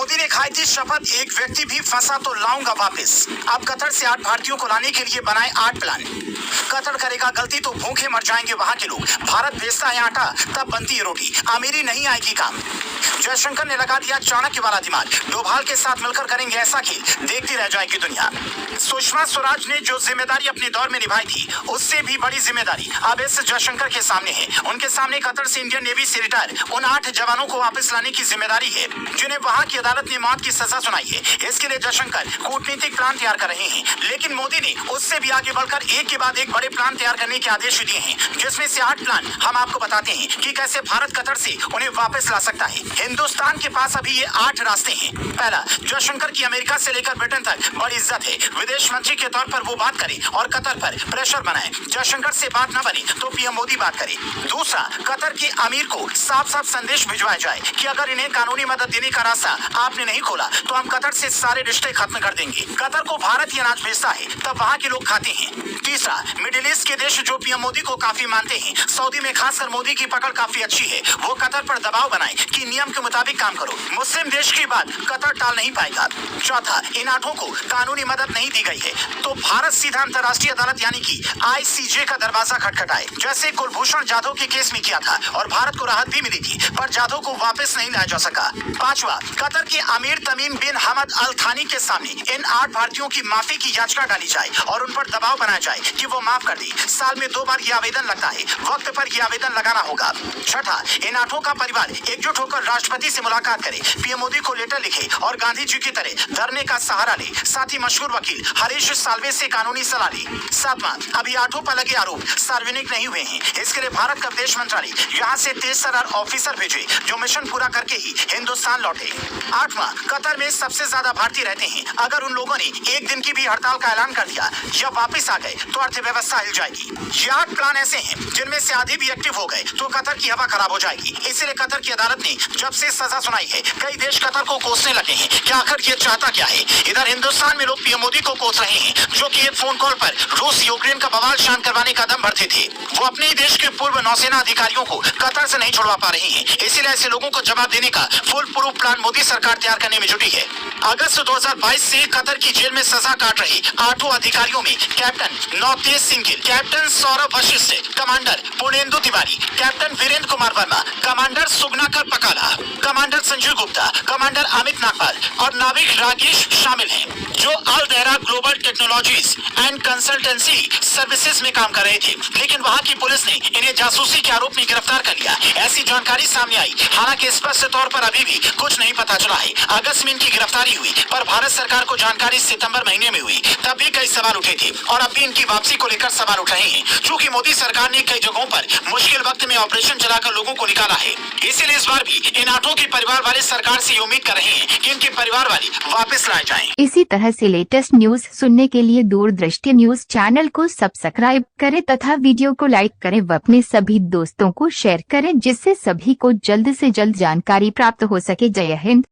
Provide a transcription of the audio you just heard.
मोदी ने खाई थी शपथ, एक व्यक्ति भी फंसा तो लाऊंगा वापस। अब कतर से 8 भारतीयों को लाने के लिए बनाए 8 प्लान। कतर करेगा गलती तो भूखे मर जाएंगे वहां के लोग। भारत भेजता है आटा तब बनती है रोटी, अमीरी नहीं आएगी काम। जयशंकर ने लगा दिया चाणक्य वाला दिमाग, डोभाल के साथ मिलकर करेंगे ऐसा खेल, देखती रह जाएगी दुनिया। सुषमा स्वराज ने जो जिम्मेदारी अपने दौर में निभाई थी उससे भी बड़ी जिम्मेदारी अब एस जयशंकर के सामने है। उनके सामने कतर से इंडियन नेवी से रिटायर उन 8 जवानों को वापस लाने की जिम्मेदारी है जिन्हें वहां की अदालत ने मौत की सजा सुनाई है। इसके लिए जयशंकर कूटनीतिक प्लान तैयार कर रहे हैं, लेकिन मोदी ने उससे भी आगे बढ़कर एक के बाद एक बड़े प्लान तैयार करने के आदेश दिए हैं, जिसमें से 8 प्लान हम आपको बताते हैं कि कैसे भारत कतर से उन्हें वापस ला सकता है। हिंदुस्तान के पास अभी ये 8 रास्ते हैं। पहला, जयशंकर की अमेरिका से लेकर ब्रिटेन तक बड़ी इज्जत है, विदेश मंत्री के तौर पर वो बात करे और कतर पर प्रेशर बनाए। जयशंकर से बात न बने तो पीएम मोदी बात करे। दूसरा, कतर के अमीर को साफ साफ संदेश भिजवाया जाए कि अगर इन्हें कानूनी मदद देने का रास्ता आपने नहीं खोला तो हम कतर से सारे रिश्ते खत्म कर देंगे। कतर को भारत ये अनाज भेजता है तब वहाँ के लोग खाते हैं। तीसरा, मिडिल ईस्ट के देश जो पीएम मोदी को काफी मानते हैं, सऊदी में खासकर मोदी की पकड़ काफी अच्छी है, वो कतर पर दबाव बनाए कि नियम के मुताबिक काम करो। मुस्लिम देश की बात कतर टाल नहीं पाएगा। चौथा, इन 8 को कानूनी मदद नहीं दी गई है तो भारत सीधा अंतर्राष्ट्रीय अदालत यानी कि ICJ का दरवाजा खटखटाए, जैसे कुलभूषण जाधव के केस में किया था और भारत को राहत भी मिली थी, पर जाधव को वापस नहीं लाया जा सका। पांचवा, कतर के अमीर तमीम बिन हमद अल थानी के सामने इन 8 भारतीयों की माफी की याचिका डाली जाए और उन पर दबाव बनाया जाए कि वो माफ कर दे। साल में 2 बार ये आवेदन लगता है, वक्त पर ये आवेदन लगाना होगा। छठा, इन 8 का परिवार एकजुट होकर राष्ट्रपति से मुलाकात करे, पीएम मोदी को लेटर लिखे और गांधी जी की तरह धरने का सहारा ले, साथ ही मशहूर वकील हरीश साल्वे से कानूनी सलाह ले। सातवां, अभी 8 पर लगे आरोप सार्वजनिक नहीं हुए हैं, इसके लिए भारत का विदेश मंत्रालय यहाँ से 13 ऑफिसर भेजे जो मिशन पूरा करके ही हिंदुस्तान लौटे। 8वां, कतर में सबसे ज्यादा भारतीय रहते हैं, अगर उन लोगों ने एक दिन की भी हड़ताल का ऐलान कर दिया या वापिस आ गए तो अर्थव्यवस्था हिल जाएगी। ये 8 प्लान ऐसे हैं जिनमें से आधे भी एक्टिव हो गए तो कतर की हवा खराब हो जाएगी। इसीलिए कतर की अदालत ने जब से सजा सुनाई है कई देश कतर को कोसने लगे हैं कि आखिर ये चाहता क्या है। इधर हिंदुस्तान में लोग पीएम मोदी को कोस रहे हैं जो कि एक फोन कॉल पर रूस यूक्रेन का बवाल शांत करवाने का दम भरते थे। वो अपने ही देश के पूर्व नौसेना अधिकारियों को कतर से नहीं छुड़वा पा रहे हैं, इसीलिए ऐसे लोगों को जवाब देने का फुल प्रूफ प्लान मोदी सरकार तैयार करने में जुटी है। अगस्त 2022 से कतर की जेल में सजा काट रहे 8 अधिकारियों में captain Navtej Singh Gill, captain Saurabh Vashisht, commander Purnendu Tiwari, captain Virendra Kumar Verma, commander Suganakar Pakala, commander Sanjay Gupta, commander Amit Nagpal और नाविक राकेश शामिल हैं, जो Al Dahra global technologies and consultancy services में काम कर रहे थे, लेकिन वहां की पुलिस ने इन्हें जासूसी के आरोप में गिरफ्तार कर लिया। ऐसी जानकारी सामने आई, हालांकि स्पष्ट तौर पर अभी भी कुछ नहीं पता चला है। अगस्त में इनकी गिरफ्तारी हुई, पर भारत सरकार को जानकारी सितंबर महीने में हुई, तब भी कई सवाल उठे थे और अब भी इनकी वापसी को लेकर सवाल उठ रहे हैं। चूँकि मोदी सरकार ने कई जगहों पर मुश्किल वक्त में ऑपरेशन चलाकर लोगों को निकाला है, इसीलिए इस बार भी इन 8 के परिवार वाले सरकार से उम्मीद कर रहे हैं कि इनके परिवार वाले वापस लाए जाएं। इसी तरह से लेटेस्ट न्यूज सुनने के लिए दूरदृष्टि न्यूज चैनल को सब्सक्राइब करें तथा वीडियो को लाइक करें व अपने सभी दोस्तों को शेयर करें, जिससे सभी को जल्द से जल्द जानकारी प्राप्त हो सके। जय हिंद।